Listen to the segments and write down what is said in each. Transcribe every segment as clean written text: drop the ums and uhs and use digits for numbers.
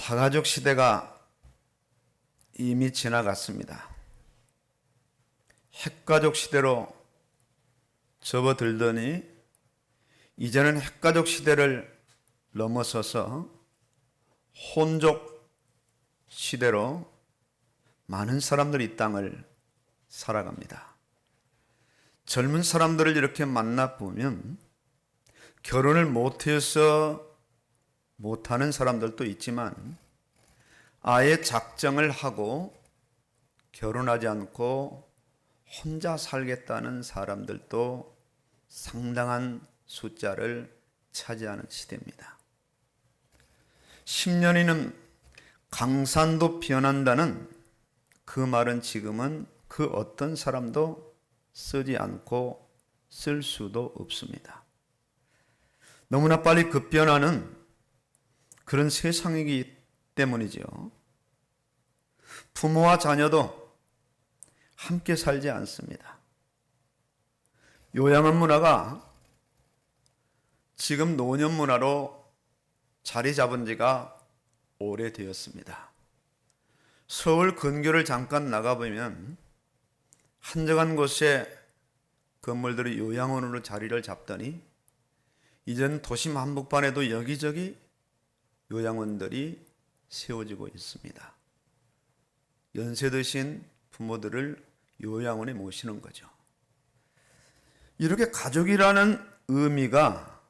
다가족 시대가 이미 지나갔습니다. 핵가족 시대로 접어들더니 이제는 핵가족 시대를 넘어서서 혼족 시대로 많은 사람들이 이 땅을 살아갑니다. 젊은 사람들을 이렇게 만나보면 결혼을 못해서 못하는 사람들도 있지만 아예 작정을 하고 결혼하지 않고 혼자 살겠다는 사람들도 상당한 숫자를 차지하는 시대입니다. 10년이면 강산도 변한다는 그 말은 지금은 그 어떤 사람도 쓰지 않고 쓸 수도 없습니다. 너무나 빨리 급변하는 그런 세상이기 때문이죠. 부모와 자녀도 함께 살지 않습니다. 요양원 문화가 지금 노년 문화로 자리 잡은 지가 오래되었습니다. 서울 근교를 잠깐 나가보면 한적한 곳에 건물들이 요양원으로 자리를 잡더니 이젠 도심 한복판에도 여기저기 요양원들이 세워지고 있습니다. 연세 드신 부모들을 요양원에 모시는 거죠. 이렇게 가족이라는 의미가,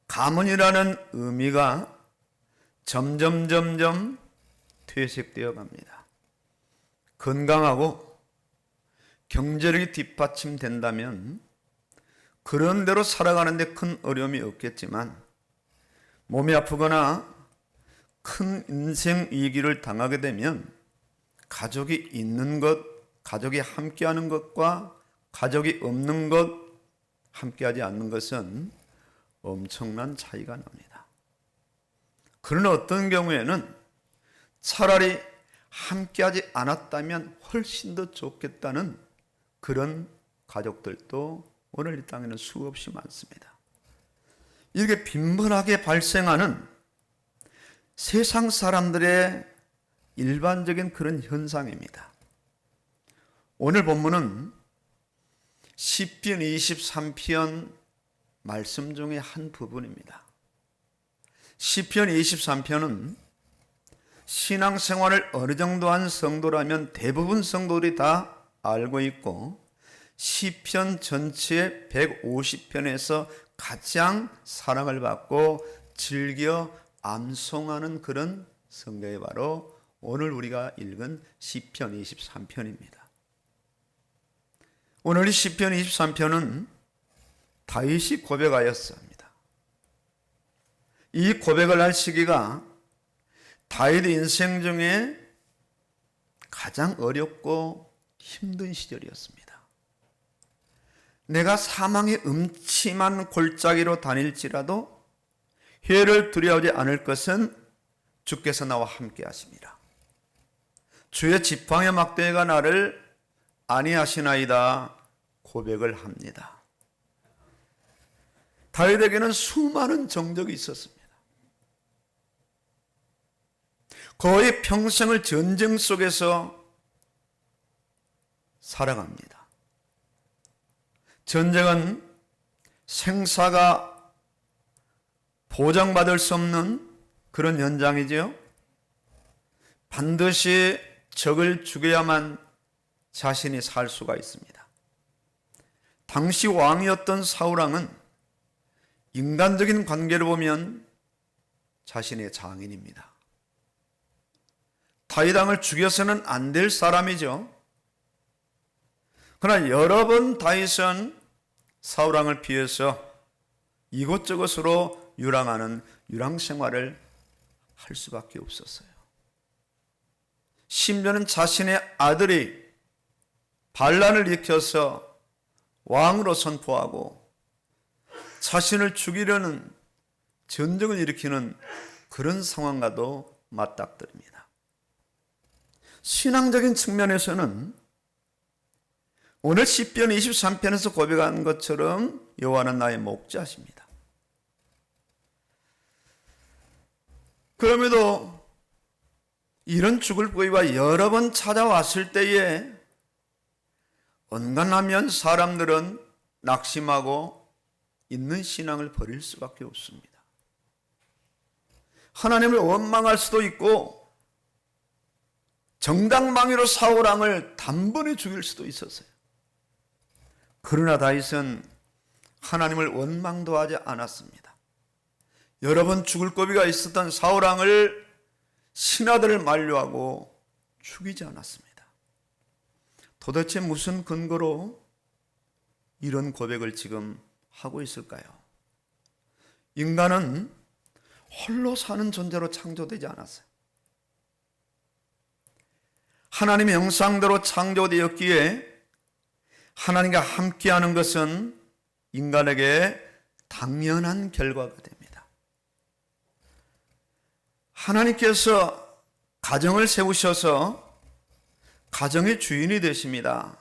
가문이라는 의미가 점점 퇴색되어 갑니다. 건강하고 경제력이 뒷받침된다면 그런 대로 살아가는데 큰 어려움이 없겠지만 몸이 아프거나 큰 인생 위기를 당하게 되면 가족이 있는 것, 가족이 함께하는 것과 가족이 없는 것, 함께하지 않는 것은 엄청난 차이가 납니다. 그러나 어떤 경우에는 차라리 함께하지 않았다면 훨씬 더 좋겠다는 그런 가족들도 오늘 이 땅에는 수없이 많습니다. 이렇게 빈번하게 발생하는 세상 사람들의 일반적인 그런 현상입니다. 오늘 본문은 시편 23편 말씀 중에 한 부분입니다. 시편 23편은 신앙생활을 어느 정도 한 성도라면 대부분 성도들이 다 알고 있고 시편 전체의 150편에서 가장 사랑을 받고 즐겨 암송하는 그런 성경이 바로 오늘 우리가 읽은 시편 23편입니다. 오늘 이 시편 23편은 다윗이 고백하였습니다. 이 고백을 할 시기가 다윗 인생 중에 가장 어렵고 힘든 시절이었습니다. 내가 사망의 음침한 골짜기로 다닐지라도 해를 두려워하지 않을 것은 주께서 나와 함께 하십니다. 주의 지팡이 막대가 나를 안위하시나이다 고백을 합니다. 다윗에게는 수많은 정적이 있었습니다. 거의 평생을 전쟁 속에서 살아갑니다. 전쟁은 생사가 보장받을 수 없는 그런 현장이죠. 반드시 적을 죽여야만 자신이 살 수가 있습니다. 당시 왕이었던 사울왕은 인간적인 관계를 보면 자신의 장인입니다. 다윗 왕을 죽여서는 안 될 사람이죠. 그러나 여러 번 다윗은 사울 왕을 피해서 이곳저곳으로 유랑하는 유랑 생활을 할 수밖에 없었어요. 심지어는 자신의 아들이 반란을 일으켜서 왕으로 선포하고 자신을 죽이려는 전쟁을 일으키는 그런 상황과도 맞닥뜨립니다. 신앙적인 측면에서는 오늘 시편 23편에서 고백한 것처럼 여호와는 나의 목자십니다. 그럼에도 이런 죽을 고비가 여러 번 찾아왔을 때에 언간하면 사람들은 낙심하고 있는 신앙을 버릴 수밖에 없습니다. 하나님을 원망할 수도 있고 정당방위로 사울왕을 단번에 죽일 수도 있었어요. 그러나 다윗은 하나님을 원망도 하지 않았습니다. 여러 번 죽을 고비가 있었던 사울왕을 신하들을 만류하고 죽이지 않았습니다. 도대체 무슨 근거로 이런 고백을 지금 하고 있을까요? 인간은 홀로 사는 존재로 창조되지 않았어요. 하나님의 형상대로 창조되었기에 하나님과 함께하는 것은 인간에게 당연한 결과가 됩니다. 하나님께서 가정을 세우셔서 가정의 주인이 되십니다.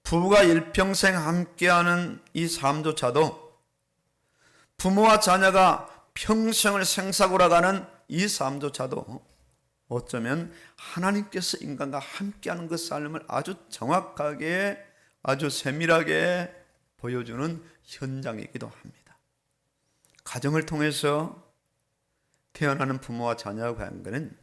부부가 일평생 함께하는 이 삶조차도, 부모와 자녀가 평생을 생사고라가는 이 삶조차도 어쩌면 하나님께서 인간과 함께하는 그 삶을 아주 정확하게, 아주 세밀하게 보여주는 현장이기도 합니다. 가정을 통해서 태어나는 부모와 자녀의 관계는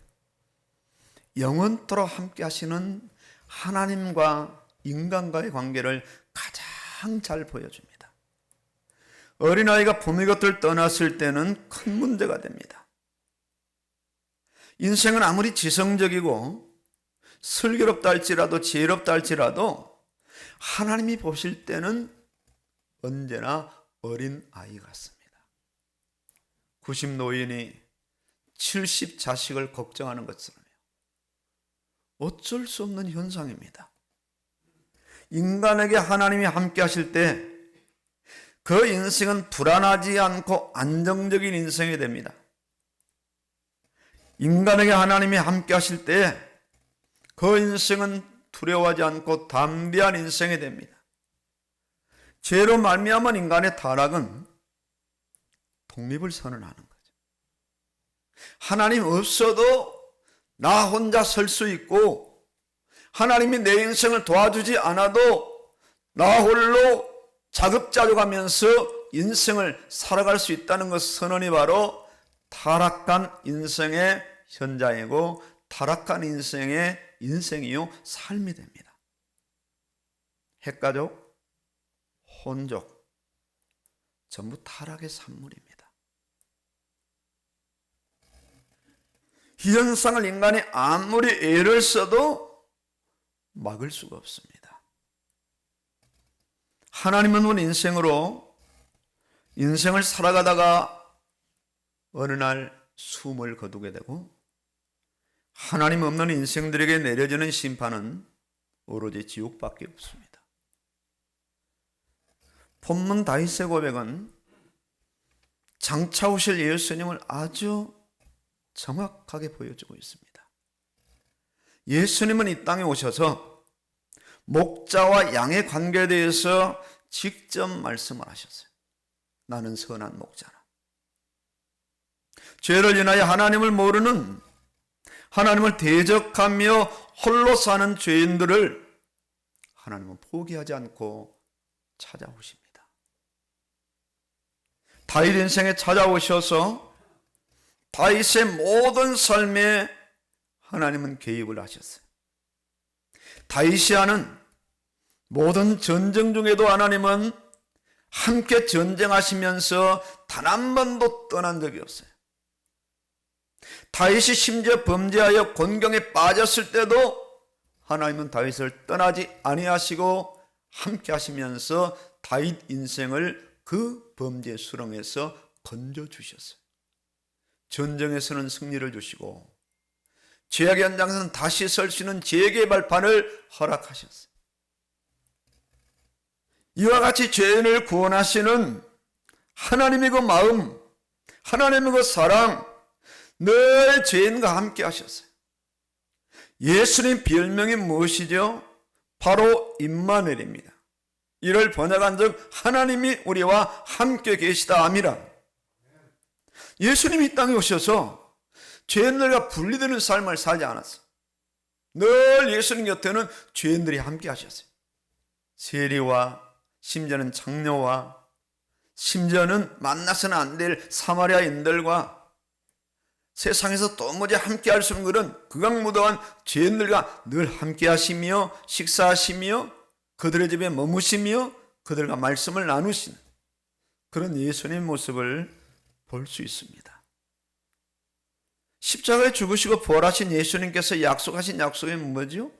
영원토록 함께 하시는 하나님과 인간과의 관계를 가장 잘 보여줍니다. 어린아이가 부모의 곁을 떠났을 때는 큰 문제가 됩니다. 인생은 아무리 지성적이고 슬기롭다 할지라도 지혜롭다 할지라도 하나님이 보실 때는 언제나 어린아이 같습니다. 90 노인이 70 자식을 걱정하는 것처럼요. 어쩔 수 없는 현상입니다. 인간에게 하나님이 함께 하실 때 그 인생은 불안하지 않고 안정적인 인생이 됩니다. 인간에게 하나님이 함께 하실 때 그 인생은 두려워하지 않고 담대한 인생이 됩니다. 죄로 말미암은 인간의 타락은 독립을 선언하는 거죠. 하나님 없어도 나 혼자 설 수 있고, 하나님이 내 인생을 도와주지 않아도 나 홀로 자급자족하면서 인생을 살아갈 수 있다는 것 선언이 바로 타락한 인생의 현장이고 타락한 인생의 인생이요 삶이 됩니다. 핵가족, 혼족 전부 타락의 산물입니다. 이 현상을 인간이 아무리 애를 써도 막을 수가 없습니다. 하나님 없는 인생으로 인생을 살아가다가 어느 날 숨을 거두게 되고, 하나님 없는 인생들에게 내려지는 심판은 오로지 지옥밖에 없습니다. 본문 다윗의 고백은 장차 오실 예수님을 아주 정확하게 보여주고 있습니다. 예수님은 이 땅에 오셔서 목자와 양의 관계에 대해서 직접 말씀을 하셨어요. 나는 선한 목자라. 죄를 인하여 하나님을 모르는, 하나님을 대적하며 홀로 사는 죄인들을 하나님은 포기하지 않고 찾아오십니다. 다윗 인생에 찾아오셔서 다윗의 모든 삶에 하나님은 개입을 하셨어요. 다윗이 하는 모든 전쟁 중에도 하나님은 함께 전쟁하시면서 단 한 번도 떠난 적이 없어요. 다윗이 심지어 범죄하여 곤경에 빠졌을 때도 하나님은 다윗을 떠나지 아니하시고 함께 하시면서 다윗 인생을 그 범죄 수렁에서 건져주셨어요. 전쟁에서는 승리를 주시고 죄악의 현장에서는 다시 설 수 있는 재개의 발판을 허락하셨어요. 이와 같이 죄인을 구원하시는 하나님의 그 마음, 하나님의 그 사랑, 늘 죄인과 함께 하셨어요. 예수님 별명이 무엇이죠? 바로 임마누엘입니다. 이를 번역한 즉 하나님이 우리와 함께 계시다 함이라. 예수님이 이 땅에 오셔서 죄인들과 분리되는 삶을 살지 않았어요. 늘 예수님 곁에는 죄인들이 함께 하셨어요. 세리와 심지어는 장녀와 심지어는 만나서는 안 될 사마리아인들과 세상에서 도무지 함께 할 수 없는 그런 극악무도한 죄인들과 늘 함께 하시며 식사하시며 그들의 집에 머무시며 그들과 말씀을 나누시는 그런 예수님의 모습을 볼 수 있습니다. 십자가에 죽으시고 부활하신 예수님께서 약속하신 약속이 뭐죠?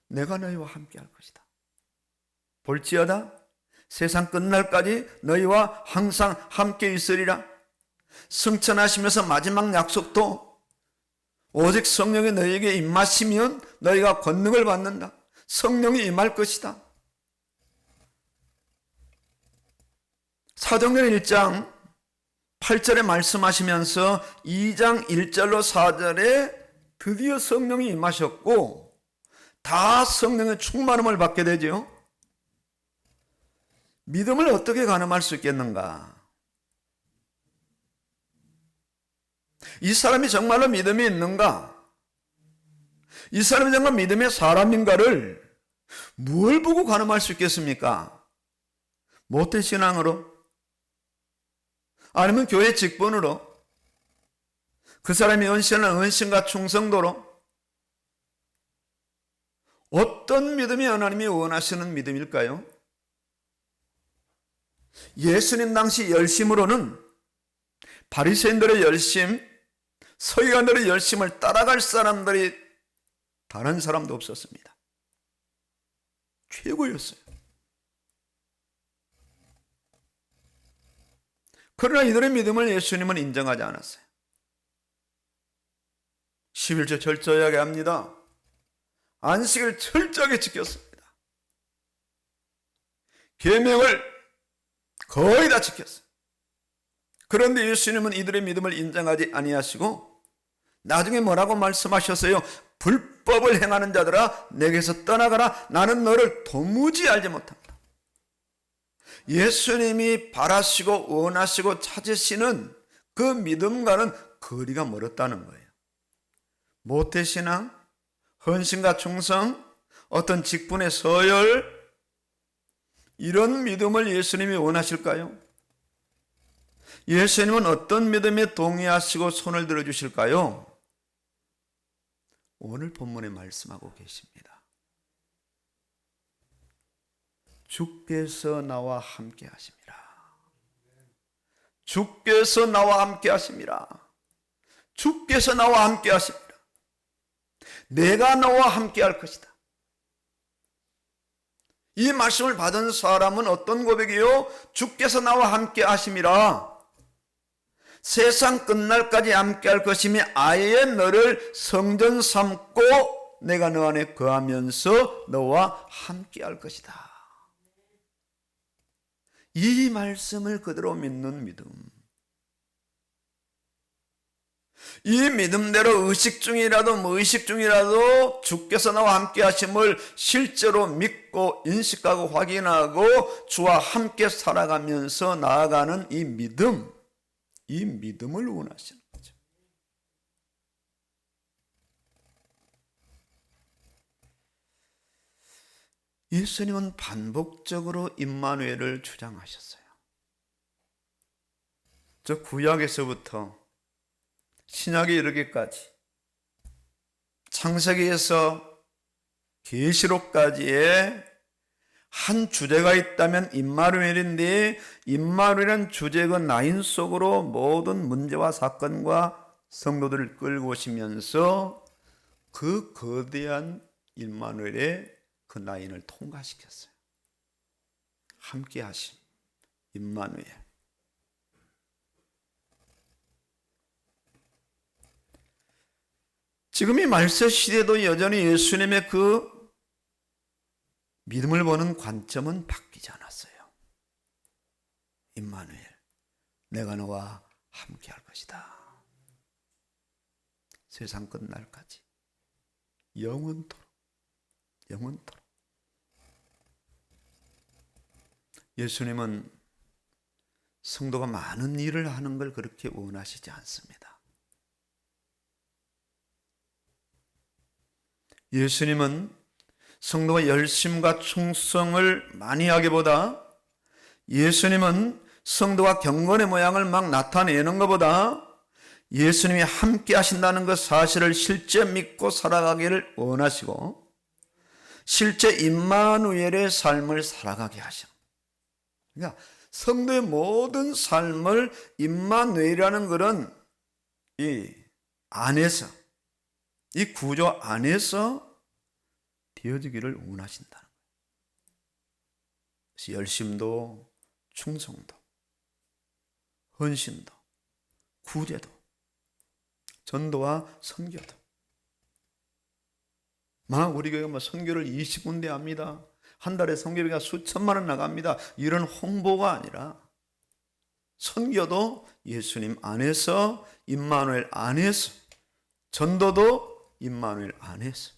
내가 너희와 함께 할 것이다. 볼지어다 세상 끝날까지 너희와 항상 함께 있으리라. 승천하시면서 마지막 약속도 오직 성령이 너희에게 임하시면 너희가 권능을 받는다. 성령이 임할 것이다. 사도행전 1장 8절에 말씀하시면서 2장 1절로 4절에 드디어 성령이 임하셨고 다 성령의 충만함을 받게 되죠. 믿음을 어떻게 가늠할 수 있겠는가? 이 사람이 정말로 믿음이 있는가? 이 사람이 정말 믿음의 사람인가를 뭘 보고 가늠할 수 있겠습니까? 모태신앙으로? 아니면 교회 직분으로? 그 사람이 은신은 은신과 충성도로? 어떤 믿음이 하나님이 원하시는 믿음일까요? 예수님 당시 열심으로는 바리새인들의 열심, 서기관들의 열심을 따라갈 사람들이 다른 사람도 없었습니다. 최고였어요. 그러나 이들의 믿음을 예수님은 인정하지 않았어요. 11조 철저하게 합니다. 안식을 철저하게 지켰습니다. 계명을 거의 다 지켰어요. 그런데 예수님은 이들의 믿음을 인정하지 아니하시고 나중에 뭐라고 말씀하셨어요? 불법을 행하는 자들아 내게서 떠나가라. 나는 너를 도무지 알지 못한다. 예수님이 바라시고 원하시고 찾으시는 그 믿음과는 거리가 멀었다는 거예요. 모태신앙, 헌신과 충성, 어떤 직분의 서열, 이런 믿음을 예수님이 원하실까요? 예수님은 어떤 믿음에 동의하시고 손을 들어주실까요? 오늘 본문에 말씀하고 계십니다. 주께서 나와 함께 하심이라. 주께서 나와 함께 하심이라. 주께서 나와 함께 하심이라. 내가 너와 함께 할 것이다. 이 말씀을 받은 사람은 어떤 고백이요? 주께서 나와 함께 하심이라. 세상 끝날까지 함께 할 것이며 아예 너를 성전 삼고 내가 너 안에 거하면서 너와 함께 할 것이다. 이 말씀을 그대로 믿는 믿음. 이 믿음대로 의식 중이라도 무의식 중이라도 주께서 나와 함께 하심을 실제로 믿고 인식하고 확인하고 주와 함께 살아가면서 나아가는 이 믿음을 원하시는 거죠. 예수님은 반복적으로 임마누엘을 주장하셨어요. 저 구약에서부터 신약에 이르기까지 창세기에서 계시록까지의 한 주제가 있다면 임마누엘인데 임마누엘은 주제가 나인 속으로 모든 문제와 사건과 성도들을 끌고 오시면서 그 거대한 임마누엘의 그 나인을 통과시켰어요. 함께 하심 임마누엘. 지금 이 말세 시대도 여전히 예수님의 그 믿음을 보는 관점은 바뀌지 않았어요. 임마누엘, 내가 너와 함께 할 것이다. 세상 끝날까지 영원토록. 예수님은 성도가 많은 일을 하는 걸 그렇게 원하시지 않습니다. 예수님은 성도가 열심과 충성을 많이 하기보다, 예수님은 성도가 경건의 모양을 막 나타내는 것보다 예수님이 함께 하신다는 그 사실을 실제 믿고 살아가기를 원하시고 실제 임마누엘의 삶을 살아가게 하셔. 그러니까 성도의 모든 삶을 임마누엘이라는 것은 이 안에서, 이 구조 안에서 되어지기를 원하신다는 거예요. 그래서 열심도, 충성도, 헌신도, 구제도, 전도와 선교도. 막 우리 교회가 선교를 20군데 합니다. 한 달에 선교비가 수천만 원 나갑니다. 이런 홍보가 아니라 선교도 예수님 안에서, 임마누엘 안에서, 전도도 임마누엘 안에서.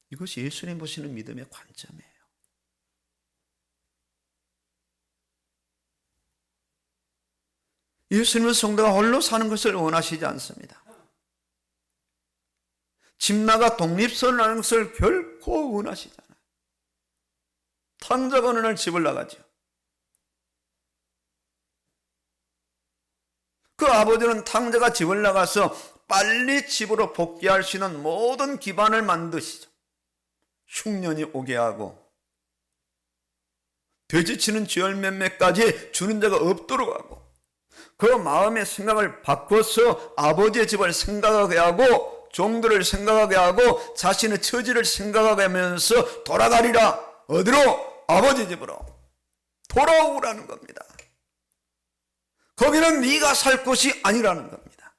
이것이 예수님 보시는 믿음의 관점이에요. 예수님은 성도가 홀로 사는 것을 원하시지 않습니다. 집 나가 독립선언하는 것을 결코 원하시지 않아요. 탕자가 어느 날 집을 나가죠. 그 아버지는 탕자가 집을 나가서 빨리 집으로 복귀할 수 있는 모든 기반을 만드시죠. 흉년이 오게 하고 돼지치는 쥐열 몇몇까지 주는 자가 없도록 하고, 그 마음의 생각을 바꿔서 아버지의 집을 생각하게 하고 종들을 생각하게 하고 자신의 처지를 생각하게 하면서 돌아가리라. 어디로? 아버지 집으로 돌아오라는 겁니다. 거기는 네가 살 곳이 아니라는 겁니다.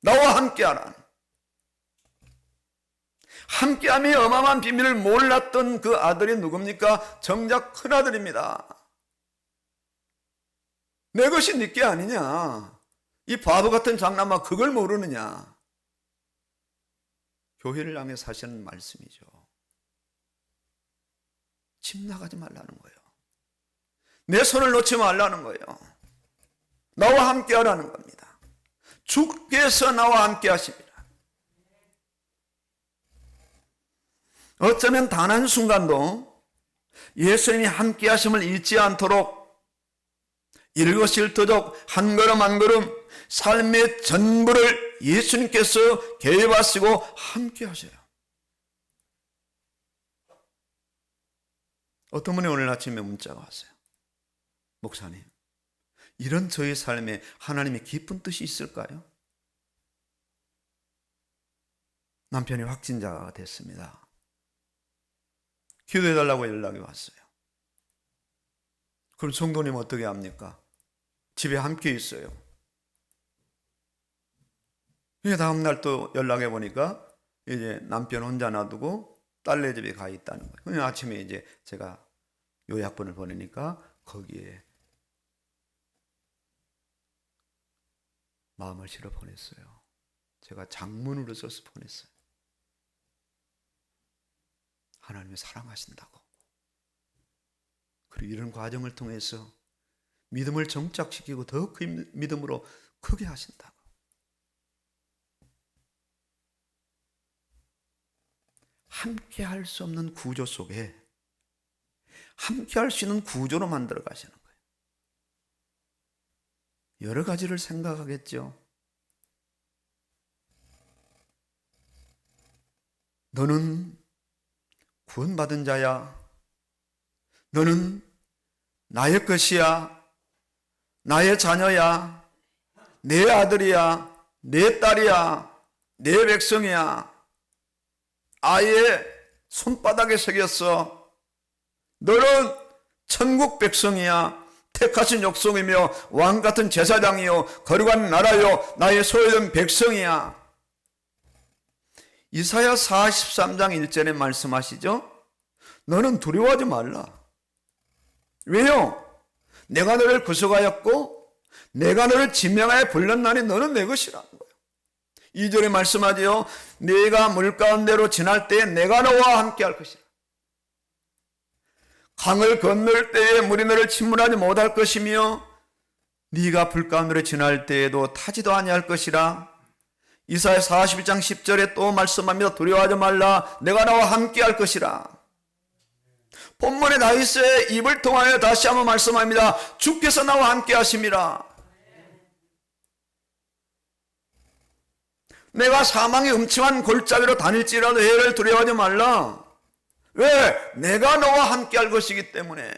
나와 함께하라. 함께함의 어마어마한 비밀을 몰랐던 그 아들이 누굽니까? 정작 큰아들입니다. 내 것이 네 게 아니냐? 이 바보 같은 장남아, 그걸 모르느냐? 교회를 향해 사시는 말씀이죠. 집 나가지 말라는 거예요. 내 손을 놓지 말라는 거예요. 나와 함께 하라는 겁니다. 주께서 나와 함께 하십니다. 어쩌면 단 한순간도 예수님이 함께 하심을 잊지 않도록 일거실토록 한 걸음 한 걸음 삶의 전부를 예수님께서 개입하시고 함께 하셔요. 어떤 분이 오늘 아침에 문자가 왔어요. 목사님, 이런 저의 삶에 하나님의 깊은 뜻이 있을까요? 남편이 확진자가 됐습니다. 기도해달라고 연락이 왔어요. 그럼 성도님 어떻게 합니까? 집에 함께 있어요. 다음날 또 연락해 보니까 이제 남편 혼자 놔두고 딸네 집에 가 있다는 거예요. 아침에 이제 제가 요약본을 보내니까 거기에 마음을 실어 보냈어요. 제가 장문으로 써서 보냈어요. 하나님이 사랑하신다고. 그리고 이런 과정을 통해서 믿음을 정착시키고 더 그 믿음으로 크게 하신다고. 함께 할 수 없는 구조 속에 함께 할 수 있는 구조로 만들어 가시는 거예요. 여러 가지를 생각하겠죠. 너는 구원받은 자야. 너는 나의 것이야. 나의 자녀야. 내 아들이야. 내 딸이야. 내 백성이야. 아예 손바닥에 새겼어. 너는 천국 백성이야. 택하신 족속이며 왕같은 제사장이요 거룩한 나라요 나의 소유된 백성이야. 이사야 43장 1절에 말씀하시죠. 너는 두려워하지 말라. 왜요? 내가 너를 구속하였고 내가 너를 지명하여 불렀나니 너는 내 것이라는 거예요. 2절에 말씀하지요. 네가 물 가운데로 지날 때에 내가 너와 함께 할 것이라. 강을 건널 때에 물이 너를 침몰하지 못할 것이며 네가 불 가운데로 지날 때에도 타지도 아니할 것이라. 이사야 41장 10절에 또 말씀합니다. 두려워하지 말라. 내가 나와 함께 할 것이라. 본문의 다윗의 입을 통하여 다시 한번 말씀합니다. 주께서 나와 함께 하심이라. 내가 사망의 음침한 골짜기로 다닐지라도 해를 두려워하지 말라. 왜? 내가 너와 함께 할 것이기 때문에.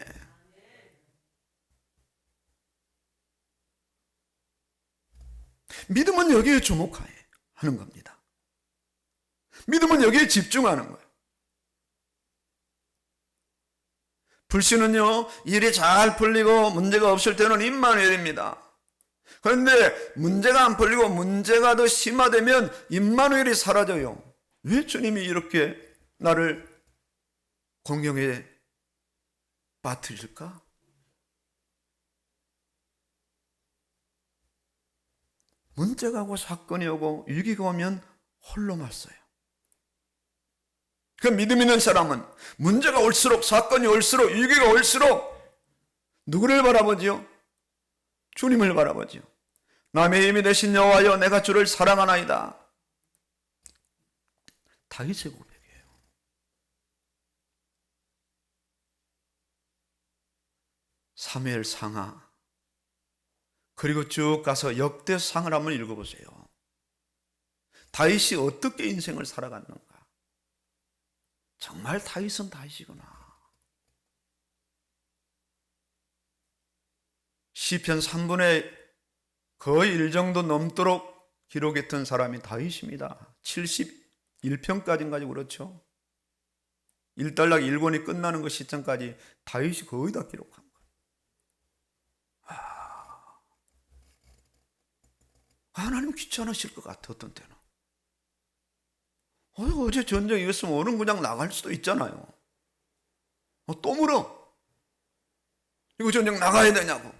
믿음은 여기에 주목하는 겁니다. 믿음은 여기에 집중하는 거예요. 불신은요, 일이 잘 풀리고 문제가 없을 때는 임마누엘입니다. 그런데 문제가 안 풀리고 문제가 더 심화되면 임마누엘이 사라져요. 왜 주님이 이렇게 나를 공경에 빠뜨릴까? 문제가 오고 사건이 오고 위기가 오면 홀로 맞서요. 그 믿음 있는 사람은 문제가 올수록, 사건이 올수록, 위기가 올수록 누구를 바라보지요? 주님을 바라보지요. 남의 힘이 되신 여호와여, 내가 주를 사랑하나이다. 다윗의 고백이에요. 사무엘 상하, 그리고 쭉 가서 역대상을 한번 읽어보세요. 다윗이 어떻게 인생을 살아갔는가? 정말 다윗은 다윗이구나. 시편 3분의 거의 1 정도 넘도록 기록했던 사람이 다윗입니다. 71편까지는 가지고 그렇죠. 1단락 1권이 끝나는 그 시점까지 다윗이 거의 다 기록한 거예요. 하나님 귀찮으실 것 같아. 어떤 때는 어제 전쟁 이겼으면 오늘 그냥 나갈 수도 있잖아요. 또 물어. 이거 전쟁 나가야 되냐고.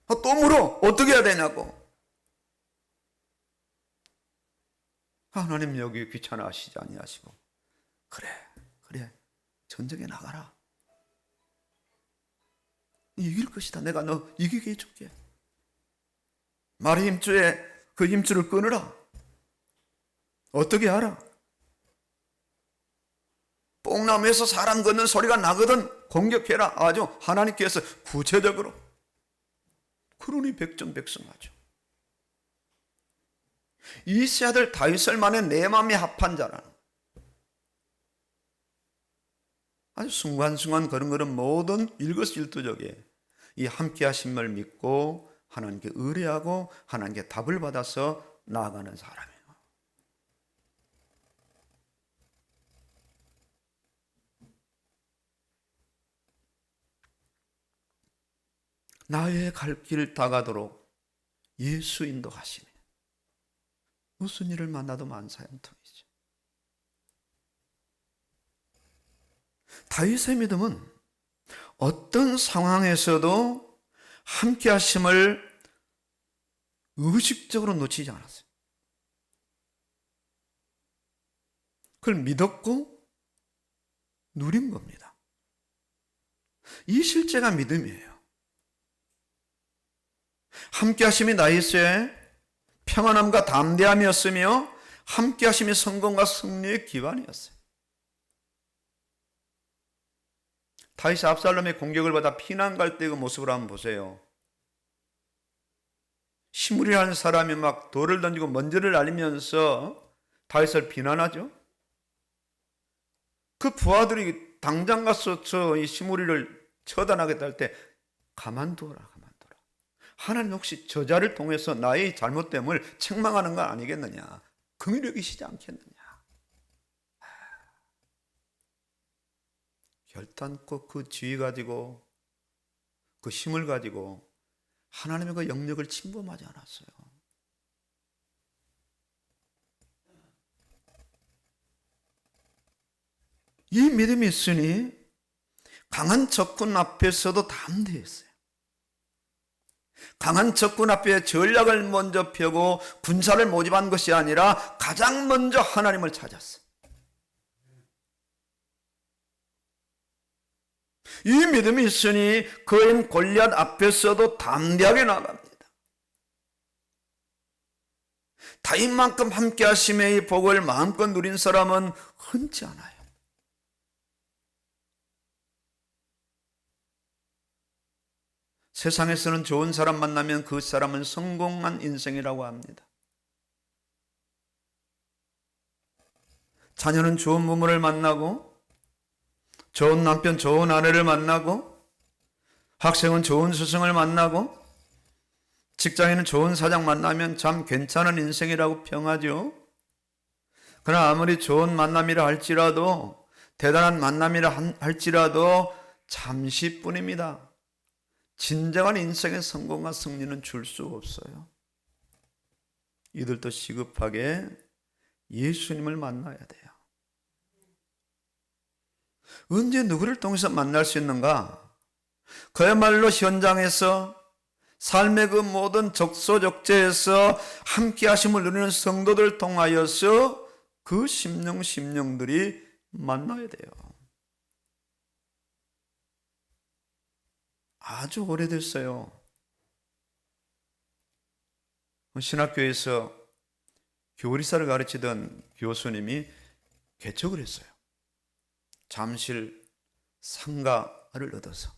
또 물어. 어떻게 해야 되냐고. 하나님 여기 귀찮아하시지 아니하시고, 그래 전쟁에 나가라. 이길 것이다. 내가 너 이기게 해줄게. 말의 힘줄에 그 힘줄을 끊으라. 어떻게 하라? 뽕나무에서 사람 걷는 소리가 나거든 공격해라. 아주 하나님께서 구체적으로. 그러니 백전백승하죠. 이세 아들 다윗을 만에 내 마음이 합한 자라는, 아주 순간순간 그런 모든 일거수일투족에 이 함께 하심을 믿고 하나님께 의뢰하고 하나님께 답을 받아서 나아가는 사람이에요. 나의 갈 길 다가도록 예수 인도하시네. 무슨 일을 만나도 만사형통이죠. 다윗의 믿음은 어떤 상황에서도 함께 하심을 의식적으로 놓치지 않았어요. 그걸 믿었고 누린 겁니다. 이 실제가 믿음이에요. 함께 하심이 다윗의 평안함과 담대함이었으며 함께 하심이 성공과 승리의 기반이었어요. 다윗이 압살롬의 공격을 받아 피난 갈 때 그 모습을 한번 보세요. 시므리라는 사람이 막 돌을 던지고 먼지를 날리면서 다윗을 비난하죠. 그 부하들이 당장 가서 이 시므리를 처단하겠다 할 때 가만둬라. 하나님 혹시 저자를 통해서 나의 잘못됨을 책망하는 건 아니겠느냐? 긍휼히 여기시지 않겠느냐? 결단코 그 지위 가지고 그 힘을 가지고 하나님의 그 영역을 침범하지 않았어요. 이 믿음이 있으니 강한 적군 앞에서도 담대했어요. 강한 적군 앞에 전략을 먼저 펴고 군사를 모집한 것이 아니라 가장 먼저 하나님을 찾았어요. 이 믿음이 있으니 거인 골리앗 앞에서도 담대하게 나갑니다. 다윗만큼 함께 하심의 복을 마음껏 누린 사람은 흔치 않아요. 세상에서는 좋은 사람 만나면 그 사람은 성공한 인생이라고 합니다. 자녀는 좋은 부모를 만나고, 좋은 남편, 좋은 아내를 만나고, 학생은 좋은 스승을 만나고, 직장에는 좋은 사장 만나면 참 괜찮은 인생이라고 평하죠. 그러나 아무리 좋은 만남이라 할지라도, 대단한 만남이라 할지라도 잠시뿐입니다. 진정한 인생의 성공과 승리는 줄 수 없어요. 이들도 시급하게 예수님을 만나야 돼요. 언제 누구를 통해서 만날 수 있는가? 그야말로 현장에서, 삶의 그 모든 적소적재에서 함께 하심을 누리는 성도들을 통하여서 그 심령들이 만나야 돼요. 아주 오래됐어요. 신학교에서 교리사를 가르치던 교수님이 개척을 했어요. 잠실 상가를 얻어서.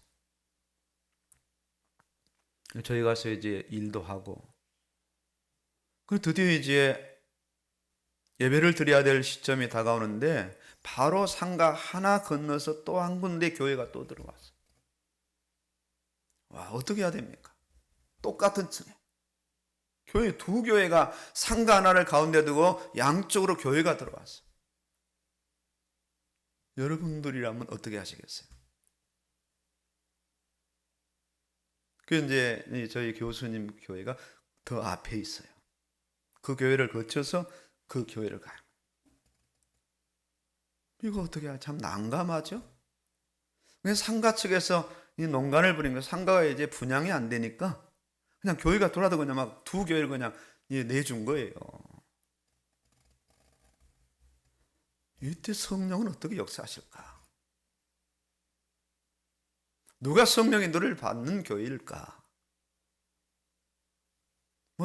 저희 가서 이제 일도 하고, 그리고 드디어 이제 예배를 드려야 될 시점이 다가오는데, 바로 상가 하나 건너서 또 한 군데 교회가 또 들어왔어요. 와, 어떻게 해야 됩니까? 똑같은 층에. 두 교회가 상가 하나를 가운데 두고 양쪽으로 교회가 들어왔어요. 여러분들이라면 어떻게 하시겠어요? 이제 저희 교수님 교회가 더 앞에 있어요. 그 교회를 거쳐서 그 교회를 가요. 이거 어떻게 해야 참 난감하죠? 상가 측에서 이 농간을 부린 거, 상가가 이제 분양이 안 되니까 그냥 교회가 돌아도 그냥 막 두 교회를 그냥 내준 거예요. 이때 성령은 어떻게 역사하실까? 누가 성령의 노래를 받는 교회일까?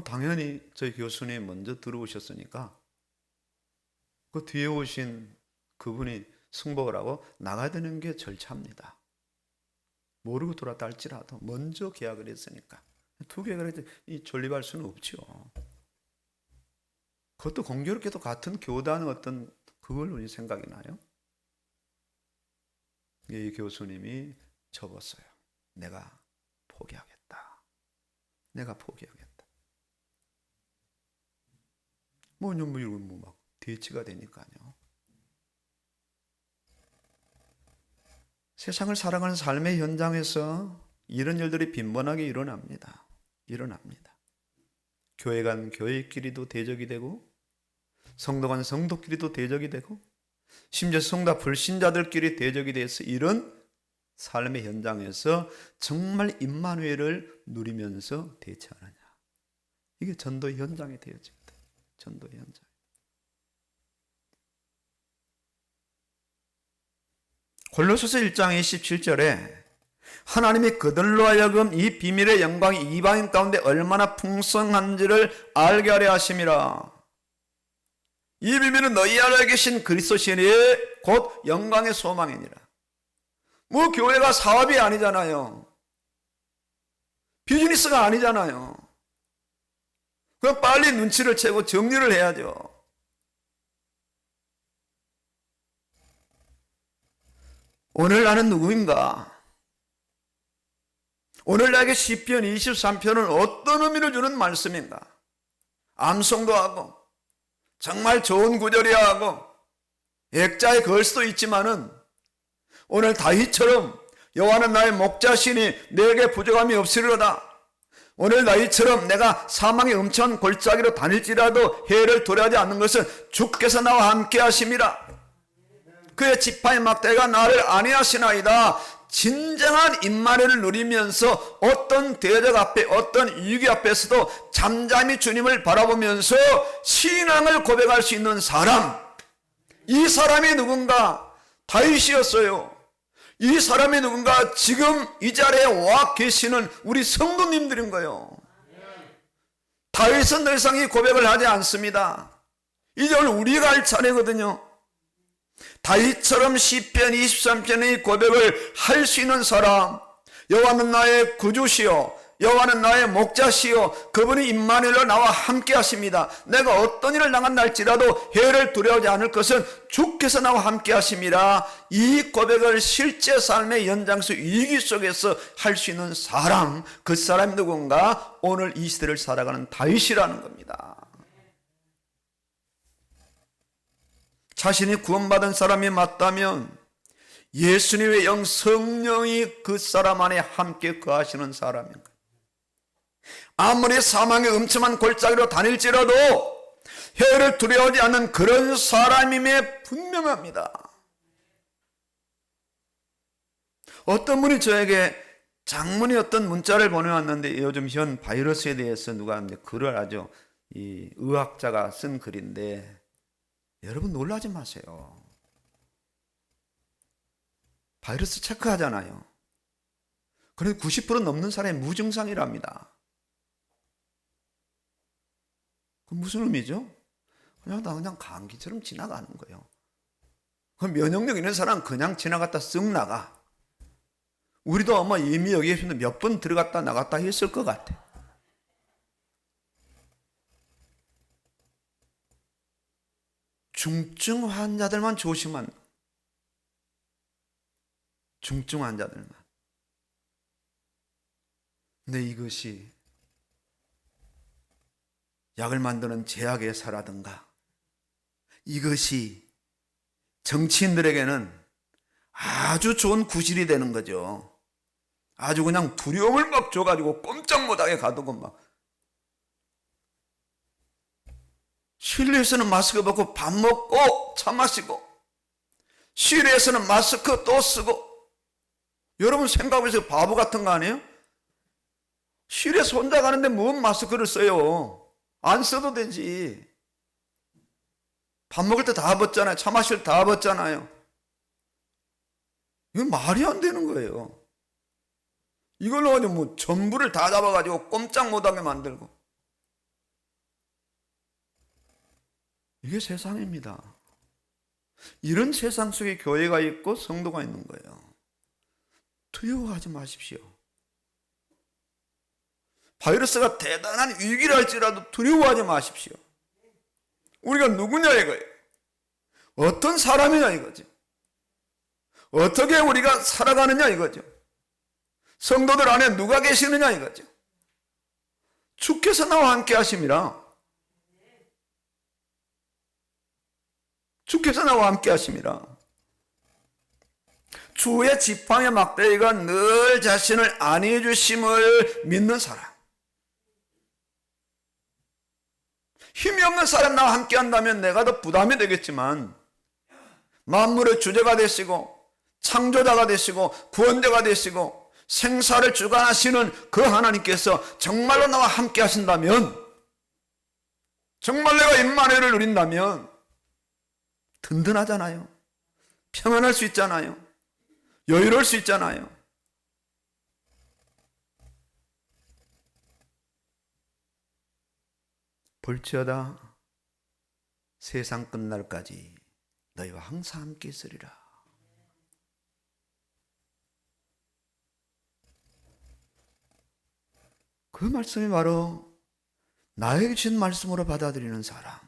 당연히 저희 교수님 먼저 들어오셨으니까 그 뒤에 오신 그분이 승복을 하고 나가야 되는 게 절차입니다. 모르고 돌아왔다 할지라도 먼저 계약을 했으니까 두 계약을 해도 존립할 수는 없죠. 그것도 공교롭게도 같은 교단 어떤 그걸 우리 생각이 나요. 이 교수님이 접었어요. 내가 포기하겠다. 내가 포기하겠다. 막 대치가 되니까요. 세상을 살아가는 삶의 현장에서 이런 일들이 빈번하게 일어납니다. 교회 간 교회끼리도 대적이 되고, 성도 간 성도끼리도 대적이 되고, 심지어 성도 불신자들끼리 대적이 돼서 이런 삶의 현장에서 정말 임마누엘을 누리면서 대처하느냐. 이게 전도의 현장이 되어집니다. 전도의 현장. 골로새서 1장 27절에 하나님이 그들로 하여금 이 비밀의 영광이 이방인 가운데 얼마나 풍성한지를 알게 하려 하심이라. 이 비밀은 너희 안에 계신 그리스도시니 곧 영광의 소망이니라. 교회가 사업이 아니잖아요. 비즈니스가 아니잖아요. 그럼 빨리 눈치를 채고 정리를 해야죠. 오늘 나는 누구인가? 오늘 나에게 시편 23편은 어떤 의미를 주는 말씀인가? 암송도 하고 정말 좋은 구절이야 하고 액자에 걸 수도 있지만은 오늘 다윗처럼 여호와는 나의 목자시니 내게 부족함이 없으리로다. 오늘 다윗처럼 내가 사망의 음천 골짜기로 다닐지라도 해를 두려워하지 않는 것은 주께서 나와 함께 하심이라. 그의 지팡이 막대가 나를 안위하시나이다. 진정한 임마누엘을 누리면서 어떤 대적 앞에, 어떤 위기 앞에서도 잠잠히 주님을 바라보면서 신앙을 고백할 수 있는 사람, 이 사람이 누군가? 다윗이었어요. 이 사람이 누군가? 지금 이 자리에 와 계시는 우리 성도님들인 거예요. 다윗은 더 이상 이 고백을 하지 않습니다. 이제 오늘 우리가 할 차례거든요. 다윗처럼 시편 23편의 고백을 할 수 있는 사람, 여호와는 나의 구주시요 여호와는 나의 목자시요 그분이 임마누엘로 나와 함께 하십니다. 내가 어떤 일을 당한다 할지라도 해를 두려워하지 않을 것은 주께서 나와 함께 하십니다. 이 고백을 실제 삶의 연장수 위기 속에서 할 수 있는 사람, 그 사람이 누군가? 오늘 이 시대를 살아가는 다윗이라는 겁니다. 자신이 구원받은 사람이 맞다면 예수님의 영 성령이 그 사람 안에 함께 거하시는 사람인 거예요. 아무리 사망의 음침한 골짜기로 다닐지라도 해를 두려워하지 않는 그런 사람임에 분명합니다. 어떤 분이 저에게 장문의 어떤 문자를 보내왔는데, 요즘 현 바이러스에 대해서 누가 글을 아주 이 의학자가 쓴 글인데, 여러분 놀라지 마세요. 바이러스 체크하잖아요. 그런데 90% 넘는 사람이 무증상이랍니다. 그 무슨 의미죠? 그냥 감기처럼 지나가는 거예요. 그 면역력 있는 사람은 그냥 지나갔다 쓱 나가. 우리도 아마 이미 여기에 몇 번 들어갔다 나갔다 했을 것 같아. 중증 환자들만 조심한, 중증 환자들만. 근데 이것이 약을 만드는 제약의 회사라든가, 이것이 정치인들에게는 아주 좋은 구실이 되는 거죠. 아주 그냥 두려움을 막 줘가지고 꼼짝 못하게 가두고 막. 실내에서는 마스크 벗고 밥 먹고 차 마시고, 실외에서는 마스크 또 쓰고. 여러분 생각해보세요. 바보 같은 거 아니에요? 실외에서 혼자 가는데 뭔 마스크를 써요? 안 써도 되지. 밥 먹을 때 다 벗잖아요. 차 마실 때 다 벗잖아요. 이거 말이 안 되는 거예요. 이걸로 가지고 뭐 전부를 다 잡아가지고 꼼짝 못하게 만들고. 이게 세상입니다. 이런 세상 속에 교회가 있고 성도가 있는 거예요. 두려워하지 마십시오. 바이러스가 대단한 위기를 할지라도 두려워하지 마십시오. 우리가 누구냐 이거예요. 어떤 사람이냐 이거죠. 어떻게 우리가 살아가느냐 이거죠. 성도들 안에 누가 계시느냐 이거죠. 주께서 나와 함께 하심이라. 주께서 나와 함께 하심이라. 주의 지팡이 막대기가 늘 자신을 안위해 주심을 믿는 사람. 힘이 없는 사람 나와 함께 한다면 내가 더 부담이 되겠지만, 만물의 주제가 되시고 창조자가 되시고 구원자가 되시고 생사를 주관하시는 그 하나님께서 정말로 나와 함께 하신다면, 정말 내가 임마누엘을 누린다면 든든하잖아요. 평안할 수 있잖아요. 여유로울 수 있잖아요. 볼지어다 세상 끝날까지 너희와 항상 함께 있으리라. 그 말씀이 바로 나에게 주신 말씀으로 받아들이는 사람.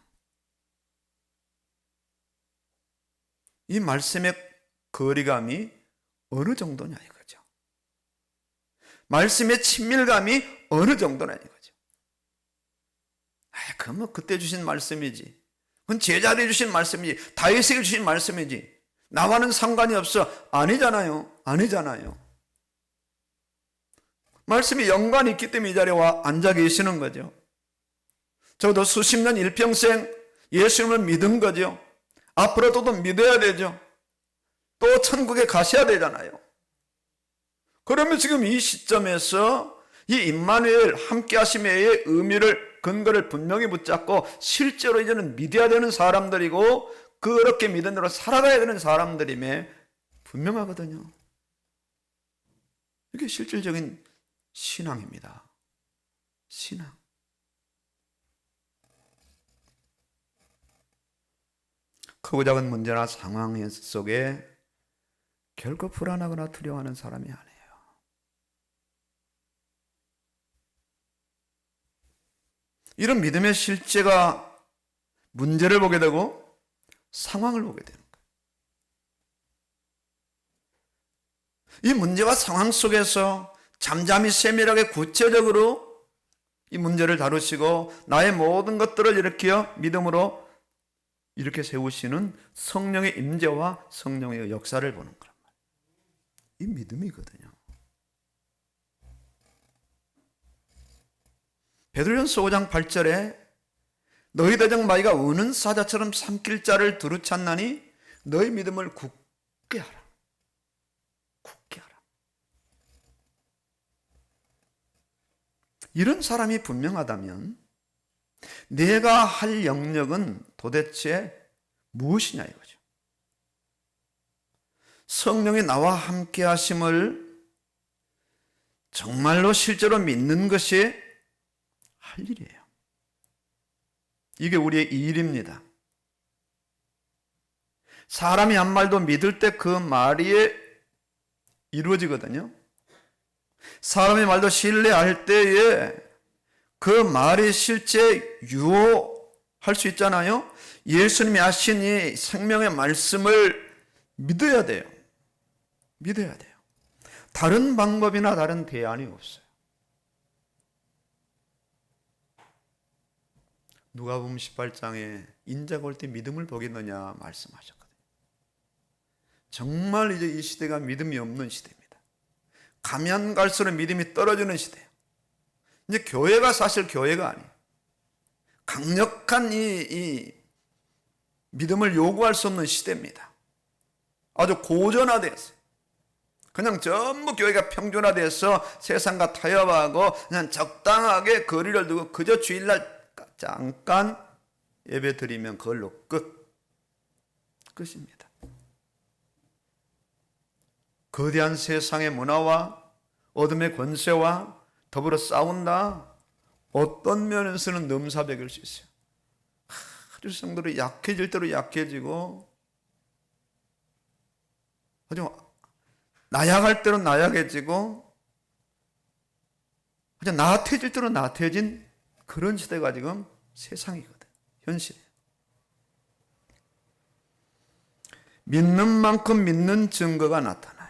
이 말씀의 거리감이 어느 정도냐 이거죠. 말씀의 친밀감이 어느 정도냐 이거죠. 그건 뭐 그때 주신 말씀이지. 그건 제자들이 주신 말씀이지. 다윗에게 주신 말씀이지. 나와는 상관이 없어. 아니잖아요. 아니잖아요. 말씀이 연관이 있기 때문에 이 자리에 와 앉아 계시는 거죠. 저도 수십 년 일평생 예수님을 믿은 거죠. 앞으로도 믿어야 되죠. 또 천국에 가셔야 되잖아요. 그러면 지금 이 시점에서 이 임마누엘 함께 하심의 의미를, 근거를 분명히 붙잡고 실제로 이제는 믿어야 되는 사람들이고 그렇게 믿은 대로 살아가야 되는 사람들임에 분명하거든요. 이게 실질적인 신앙입니다. 신앙. 크고 작은 문제나 상황 속에 결코 불안하거나 두려워하는 사람이 아니에요. 이런 믿음의 실제가 문제를 보게 되고 상황을 보게 되는 거예요. 이 문제와 상황 속에서 잠잠히 세밀하게 구체적으로 이 문제를 다루시고 나의 모든 것들을 일으켜 믿음으로 이렇게 세우시는 성령의 임재와 성령의 역사를 보는 거란 말이에요. 이 믿음이거든요. 베드로전서 5장 8절에 너희 대적 마귀가 우는 사자처럼 삼킬 자를 두루 찾나니 너희 믿음을 굳게 하라. 굳게 하라. 이런 사람이 분명하다면 내가 할 영역은 도대체 무엇이냐 이거죠. 성령이 나와 함께 하심을 정말로 실제로 믿는 것이 할 일이에요. 이게 우리의 일입니다. 사람이 한 말도 믿을 때 그 말이 이루어지거든요. 사람의 말도 신뢰할 때에 그 말이 실제 유효할 수 있잖아요. 예수님이 하신 이 생명의 말씀을 믿어야 돼요. 믿어야 돼요. 다른 방법이나 다른 대안이 없어요. 누가복음 18장에 인자가 올 때 믿음을 보겠느냐 말씀하셨거든요. 정말 이제 이 시대가 믿음이 없는 시대입니다. 가면 갈수록 믿음이 떨어지는 시대예요. 이제 교회가 사실 교회가 아니에요. 강력한 이 믿음을 요구할 수 없는 시대입니다. 아주 고전화되었어요. 그냥 전부 교회가 평준화돼서 세상과 타협하고 그냥 적당하게 거리를 두고 그저 주일날 잠깐 예배 드리면 그걸로 끝입니다. 거대한 세상의 문화와 어둠의 권세와 더불어 싸운다. 어떤 면에서는 넘사벽일 수 있어요. 아주 성도들이 약해질 대로 약해지고 아주 나약할 대로 나약해지고 아주 나태해질 대로 나태해진 그런 시대가 지금 세상이거든. 현실이에요. 믿는 만큼 믿는 증거가 나타나요.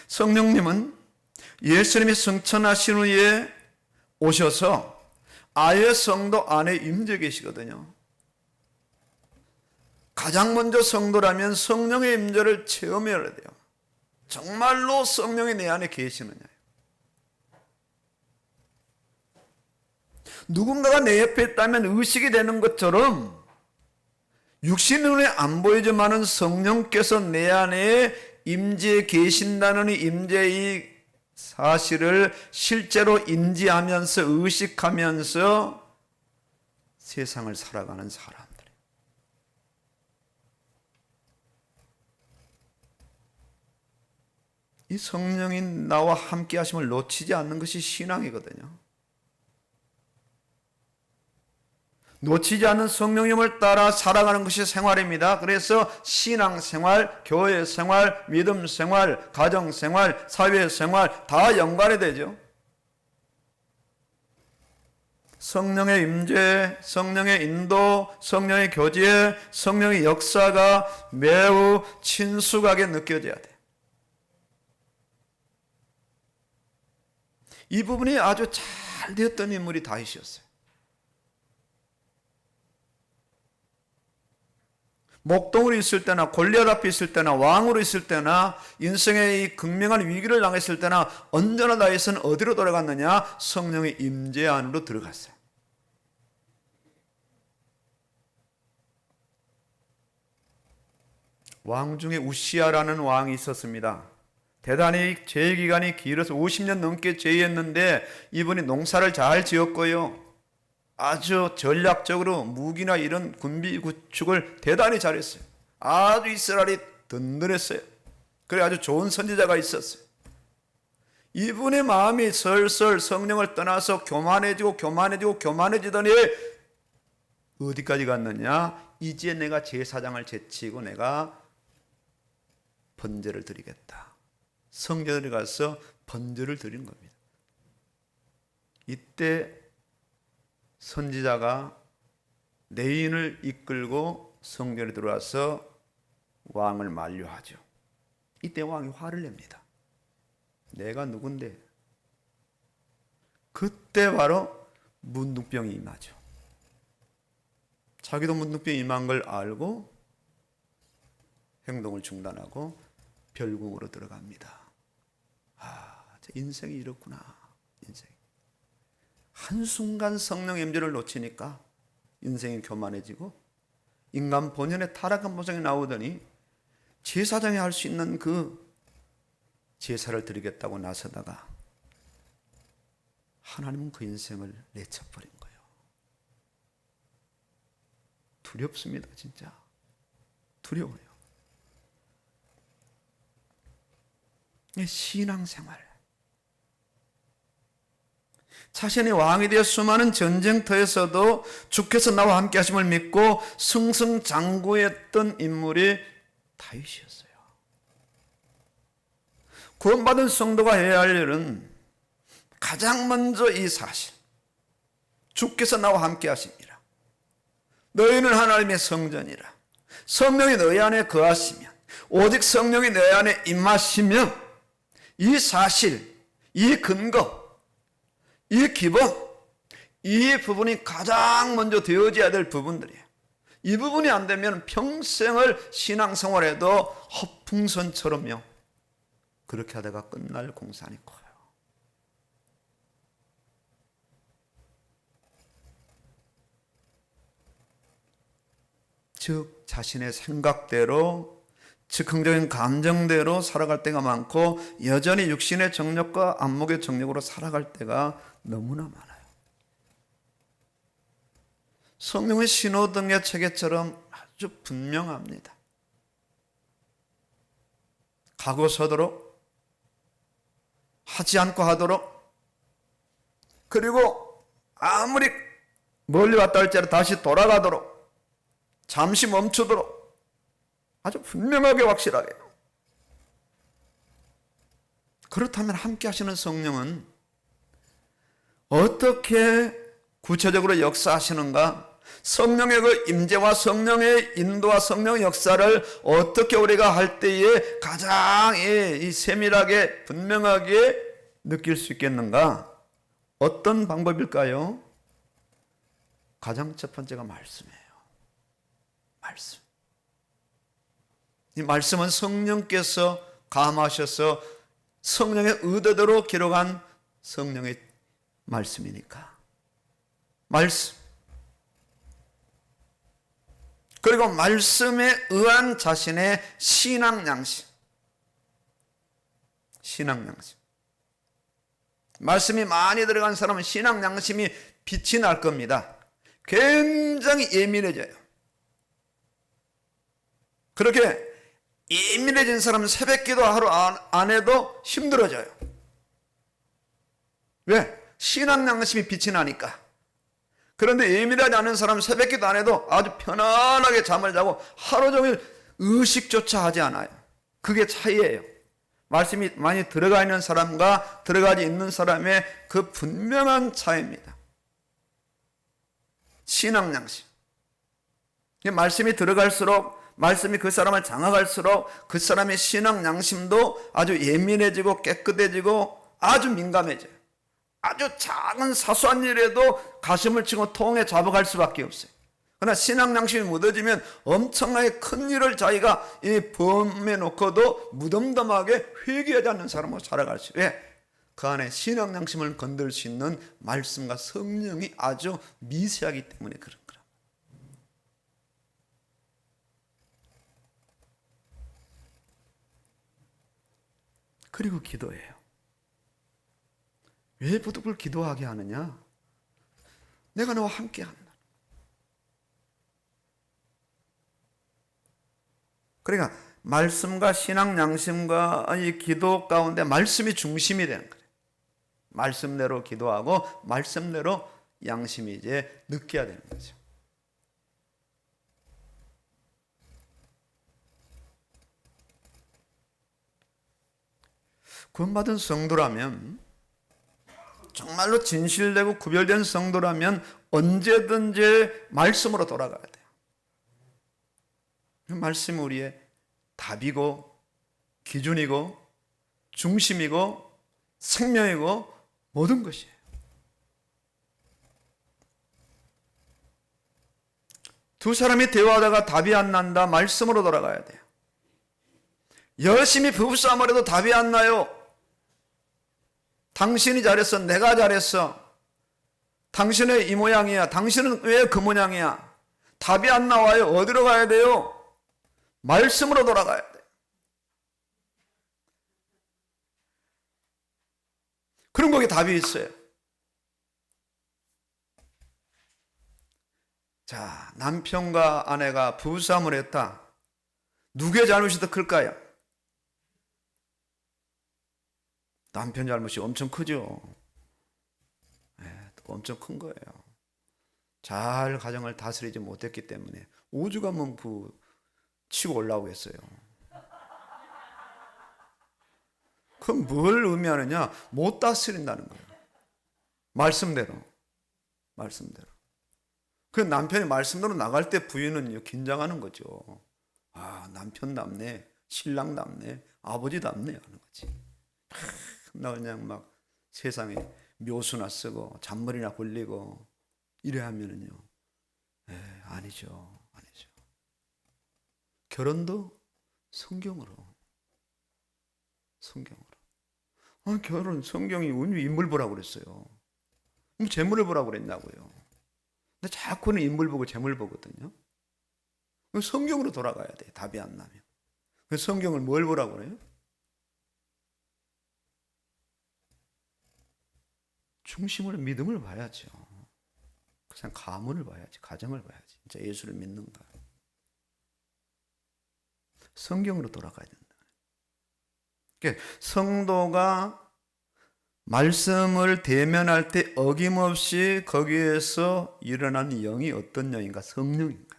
성령님은 예수님이 승천하신 후에 오셔서 아예 성도 안에 임재 계시거든요. 가장 먼저 성도라면 성령의 임재를 체험해야 돼요. 정말로 성령이 내 안에 계시느냐. 누군가가 내 옆에 있다면 의식이 되는 것처럼 육신 눈에 안 보이지만은 성령께서 내 안에 임재해 계신다는 임재의 사실을 실제로 인지하면서 의식하면서 세상을 살아가는 사람들. 이 성령이 나와 함께 하심을 놓치지 않는 것이 신앙이거든요. 놓치지 않는 성령님을 따라 살아가는 것이 생활입니다. 그래서 신앙생활, 교회생활, 믿음생활, 가정생활, 사회생활 다 연관이 되죠. 성령의 임재, 성령의 인도, 성령의 교제, 성령의 역사가 매우 친숙하게 느껴져야 돼요. 이 부분이 아주 잘 되었던 인물이 다윗이었어요. 목동으로 있을 때나 골리앗 앞에 있을 때나 왕으로 있을 때나 인생의 이 극명한 위기를 당했을 때나 언제나 다윗은 어디로 돌아갔느냐? 성령의 임재 안으로 들어갔어요. 왕 중에 우시아라는 왕이 있었습니다. 대단히 제위 기간이 길어서 50년 넘게 제위했는데 이분이 농사를 잘 지었고요. 아주 전략적으로 무기나 이런 군비 구축을 대단히 잘했어요. 아주 이스라엘이 든든했어요. 그래 아주 좋은 선지자가 있었어요. 이분의 마음이 설설 성령을 떠나서 교만해지더니 어디까지 갔느냐? 이제 내가 제사장을 제치고 내가 번제를 드리겠다. 성전에 가서 번제를 드린 겁니다. 이때 선지자가 레위인을 이끌고 성전에 들어와서 왕을 만류하죠. 이때 왕이 화를 냅니다. 내가 누군데? 그때 바로 문둥병이 임하죠. 자기도 문둥병이 임한 걸 알고 행동을 중단하고 별궁으로 들어갑니다. 제 인생이 이렇구나. 인생. 한순간 성령의 임재를 놓치니까 인생이 교만해지고 인간 본연의 타락한 모습이 나오더니 제사장이 할 수 있는 그 제사를 드리겠다고 나서다가 하나님은 그 인생을 내쳐버린 거예요. 두렵습니다. 진짜 두려워요. 신앙생활, 자신이 왕이 되어 수많은 전쟁터에서도 주께서 나와 함께 하심을 믿고 승승장구했던 인물이 다윗이었어요. 구원받은 성도가 해야 할 일은 가장 먼저 이 사실, 주께서 나와 함께 하십니다. 너희는 하나님의 성전이라. 성령이 너희 안에 거하시면, 오직 성령이 너희 안에 임하시면, 이 사실, 이 근거, 이 기본, 이 부분이 가장 먼저 되어져야 될 부분들이에요. 이 부분이 안 되면 평생을 신앙생활에도 허풍선처럼요, 그렇게 하다가 끝날 공산이 커요. 즉 자신의 생각대로, 즉흥적인 감정대로 살아갈 때가 많고 여전히 육신의 정욕과 안목의 정욕으로 살아갈 때가 너무나 많아요. 성령의 신호등의 체계처럼 아주 분명합니다. 가고 서도록, 하지 않고 하도록, 그리고 아무리 멀리 왔다 할지라도 다시 돌아가도록, 잠시 멈추도록, 아주 분명하게 확실하게. 그렇다면 함께 하시는 성령은 어떻게 구체적으로 역사하시는가? 성령의 그 임재와 성령의 인도와 성령의 역사를 어떻게 우리가 할 때에 가장 이 세밀하게 분명하게 느낄 수 있겠는가? 어떤 방법일까요? 가장 첫 번째가 말씀이에요. 말씀. 이 말씀은 성령께서 감하셔서 성령의 의도대로 기록한 성령의 말씀이니까. 말씀. 그리고 말씀에 의한 자신의 신앙 양심. 신앙 양심. 말씀이 많이 들어간 사람은 신앙 양심이 빛이 날 겁니다. 굉장히 예민해져요. 그렇게 예민해진 사람은 새벽기도 하루 안 해도 힘들어져요. 왜? 신앙 양심이 빛이 나니까. 그런데 예민하지 않은 사람은 새벽기도 안 해도 아주 편안하게 잠을 자고 하루 종일 의식조차 하지 않아요. 그게 차이예요. 말씀이 많이 들어가 있는 사람과 들어가지 있는 사람의 그 분명한 차이입니다. 신앙 양심. 말씀이 들어갈수록, 말씀이 그 사람을 장악할수록 그 사람의 신앙 양심도 아주 예민해지고 깨끗해지고 아주 민감해져요. 아주 작은 사소한 일에도 가슴을 치고 통에 잡아갈 수밖에 없어요. 그러나 신앙 양심이 묻어지면 엄청나게 큰 일을 자기가 이 범해 놓고도 무덤덤하게 회개하지 않는 사람으로 살아갈 수 있어요. 왜? 그 안에 신앙 양심을 건들 수 있는 말씀과 성령이 아주 미세하기 때문에 그런 거라. 그리고 기도예요. 왜 부득불 기도하게 하느냐? 내가 너와 함께 한다. 그러니까 말씀과 신앙 양심과 이 기도 가운데 말씀이 중심이 되는 거예요. 말씀대로 기도하고 말씀대로 양심이 이제 느껴야 되는 거죠. 구원받은 성도라면, 정말로 진실되고 구별된 성도라면 언제든지 말씀으로 돌아가야 돼요. 말씀이 우리의 답이고 기준이고 중심이고 생명이고 모든 것이에요. 두 사람이 대화하다가 답이 안 난다. 말씀으로 돌아가야 돼요. 열심히 부부싸움을 해도 답이 안 나요. 당신이 잘했어. 내가 잘했어. 당신은 이 모양이야. 당신은 왜 그 모양이야. 답이 안 나와요. 어디로 가야 돼요? 말씀으로 돌아가야 돼요. 그럼 거기 답이 있어요. 자, 남편과 아내가 부부싸움을 했다. 누구의 잘못이 더 클까요? 남편 잘못이 엄청 크죠. 네, 엄청 큰 거예요. 잘 가정을 다스리지 못했기 때문에 오죽하면 치고 올라오겠어요. 그럼 뭘 의미하느냐? 못 다스린다는 거예요. 말씀대로. 그 남편이 말씀대로 나갈 때 부인은 긴장하는 거죠. 아, 남편답네, 신랑답네, 아버지답네 하는 거지. 나 그냥 막 세상에 묘수나 쓰고 잔머리나 굴리고 이래 하면은요, 아니죠. 결혼도 성경으로. 결혼 성경이 인물 보라고 그랬어요. 재물을 보라고 그랬냐고요. 근데 자꾸는 인물 보고 재물 보거든요. 성경으로 돌아가야 돼. 답이 안 나면. 성경을 뭘 보라고 그래요? 중심을 믿음을 봐야죠. 그냥 가문을 봐야지. 가정을 봐야지. 진짜 예수를 믿는가. 성경으로 돌아가야 된다. 그러니까 성도가 말씀을 대면할 때 어김없이 거기에서 일어나는 영이 어떤 영인가? 성령인가?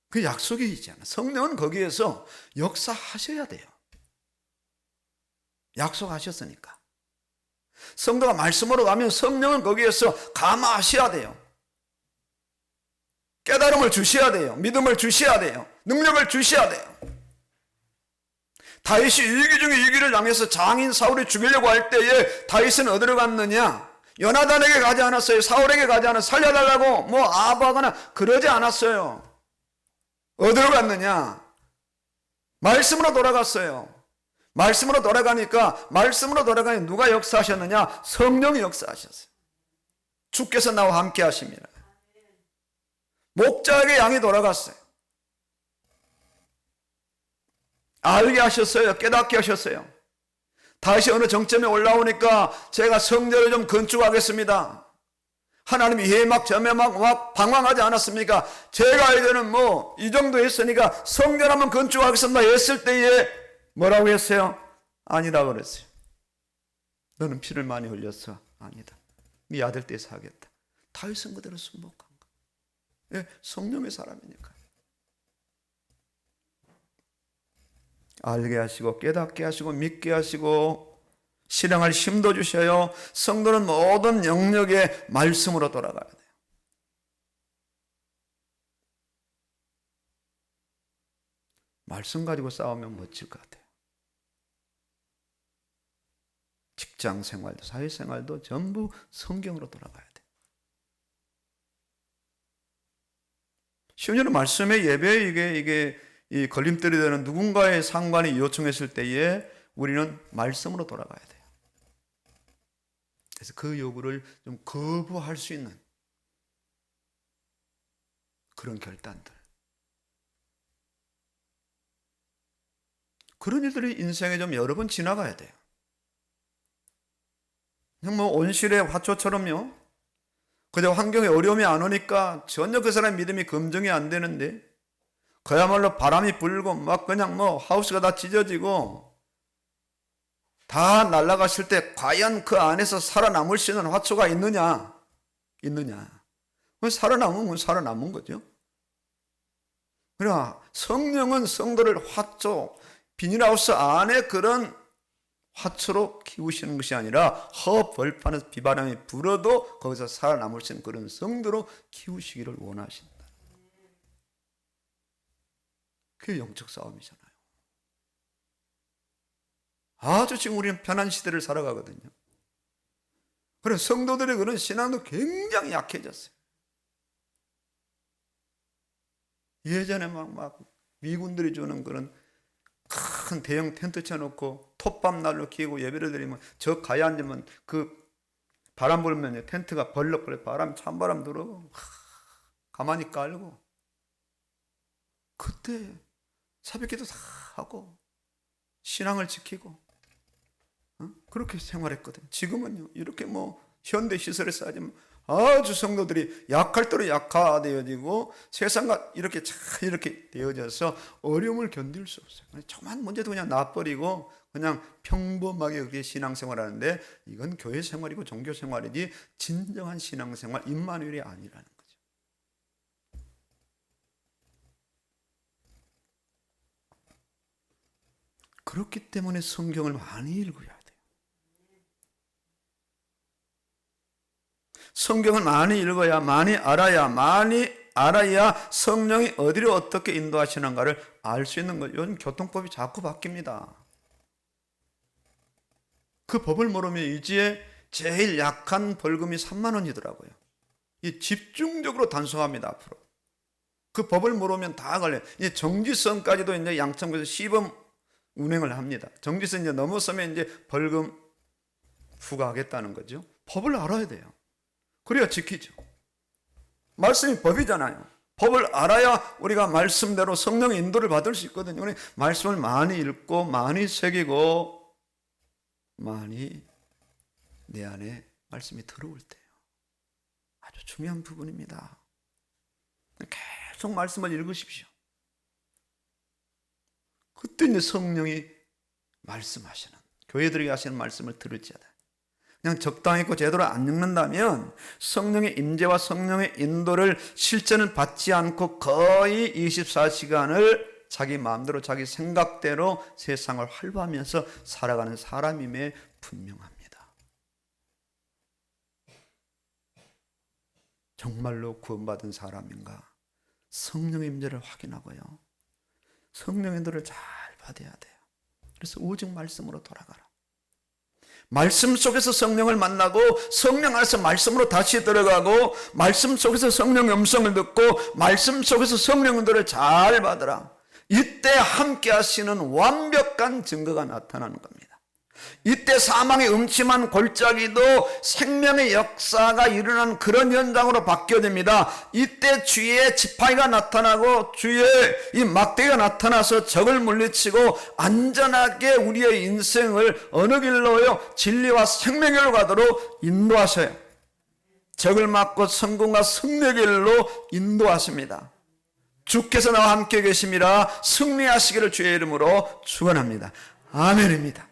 그 약속이 있잖아. 성령은 거기에서 역사하셔야 돼요. 약속하셨으니까. 성도가 말씀으로 가면 성령은 거기에서 감화하셔야 돼요. 깨달음을 주셔야 돼요. 믿음을 주셔야 돼요. 능력을 주셔야 돼요. 다윗이 위기 중에 위기를 당해서 장인 사울이 죽이려고 할 때에 다윗은 어디로 갔느냐? 요나단에게 가지 않았어요. 사울에게 가지 않았어요. 살려달라고 아부하거나 그러지 않았어요. 어디로 갔느냐? 말씀으로 돌아갔어요. 말씀으로 돌아가니까 누가 역사하셨느냐? 성령이 역사하셨어요. 주께서 나와 함께 하십니다. 목자에게 양이 돌아갔어요. 알게 하셨어요. 깨닫게 하셨어요. 다시 어느 정점에 올라오니까 제가 성전을 좀 건축하겠습니다. 하나님이 예막 저매막 방황하지 않았습니까? 제가 알기로는 이 정도 했으니까 성전 한번 건축하겠습니다 했을 때에 뭐라고 했어요? 아니다 그랬어요. 너는 피를 많이 흘렸어. 아니다. 네 아들 떼서 하겠다. 다윗은 그대로 순복한 거. 예, 성령의 사람이니까. 알게 하시고 깨닫게 하시고 믿게 하시고 실행할 힘도 주셔요. 성도는 모든 영역에 말씀으로 돌아가야 돼요. 말씀 가지고 싸우면 멋질 것 같아요. 직장 생활도 사회생활도 전부 성경으로 돌아가야 돼요. 심지어는 말씀의 예배에 이게 이 걸림돌이 되는 누군가의 상관이 요청했을 때에 우리는 말씀으로 돌아가야 돼요. 그래서 그 요구를 좀 거부할 수 있는 그런 결단들. 그런 일들이 인생에 좀 여러 번 지나가야 돼요. 그냥 온실의 화초처럼요. 그저 환경에 어려움이 안 오니까 전혀 그 사람의 믿음이 검증이 안 되는데 그야말로 바람이 불고 그냥 하우스가 다 찢어지고 다 날아갔을 때 과연 그 안에서 살아남을 수 있는 화초가 있느냐? 살아남으면 살아남은 거죠. 그러나 성령은 성도를 화초, 비닐하우스 안에 그런 화초로 키우시는 것이 아니라 허벌판에서 비바람이 불어도 거기서 살아남을 수 있는 그런 성도로 키우시기를 원하신다. 그게 영적 싸움이잖아요. 아주 지금 우리는 편한 시대를 살아가거든요. 그래서 성도들의 그런 신앙도 굉장히 약해졌어요. 예전에 막 미군들이 주는 그런 큰 대형 텐트 쳐놓고 톱밥 날로 키우고 예배를 드리면 저 가야 앉으면 그 바람 불면 텐트가 벌럭벌럭 바람 찬바람 들어 가만히 깔고 그때 새벽기도 다 하고 신앙을 지키고 그렇게 생활했거든. 지금은요 이렇게 뭐 현대 시설에 쌓이면 아주 성도들이 약할 대로 약화되어지고 세상과 이렇게 되어져서 어려움을 견딜 수 없어요. 조그만 문제도 그냥 놔버리고 그냥 평범하게 그렇게 신앙생활하는데 이건 교회 생활이고 종교 생활이지 진정한 신앙생활 임마누엘이 아니라는 거죠. 그렇기 때문에 성경을 많이 읽어야 돼요. 성경을 많이 읽어야, 많이 알아야 성령이 어디로 어떻게 인도하시는가를 알 수 있는 거예요. 요즘 교통법이 자꾸 바뀝니다. 그 법을 모르면 이제 제일 약한 벌금이 3만 원이더라고요. 이 집중적으로 단속합니다, 앞으로. 그 법을 모르면 다 걸려요. 이제 정지선까지도 이제 양천구에서 시범 운행을 합니다. 정지선 이제 넘어서면 이제 벌금 부과하겠다는 거죠. 법을 알아야 돼요. 그래야 지키죠. 말씀이 법이잖아요. 법을 알아야 우리가 말씀대로 성령의 인도를 받을 수 있거든요. 우리 말씀을 많이 읽고 많이 새기고 많이 내 안에 말씀이 들어올 때요. 아주 중요한 부분입니다. 계속 말씀을 읽으십시오. 그때 이제 성령이 말씀하시는, 교회들에게 하시는 말씀을 들을지어다. 그냥 적당했고 제대로 안 읽는다면 성령의 임재와 성령의 인도를 실전을 받지 않고 거의 24시간을 자기 마음대로 자기 생각대로 세상을 활보하면서 살아가는 사람임에 분명합니다. 정말로 구원받은 사람인가? 성령의 임재를 확인하고요. 성령의 인도를 잘 받아야 돼요. 그래서 오직 말씀으로 돌아가라. 말씀 속에서 성령을 만나고 성령 안에서 말씀으로 다시 들어가고 말씀 속에서 성령의 음성을 듣고 말씀 속에서 성령 인도를 잘 받으라. 이때 함께 하시는 완벽한 증거가 나타나는 겁니다. 이때 사망의 음침한 골짜기도 생명의 역사가 일어나는 그런 현장으로 바뀌어집니다. 이때 주의 지팡이가 나타나고 주의 이 막대기가 나타나서 적을 물리치고 안전하게 우리의 인생을 어느 길로요? 진리와 생명으로 가도록 인도하셔요. 적을 막고 성공과 승리의 길로 인도하십니다. 주께서 나와 함께 계심이라 승리하시기를 주의 이름으로 축원합니다. 아멘입니다.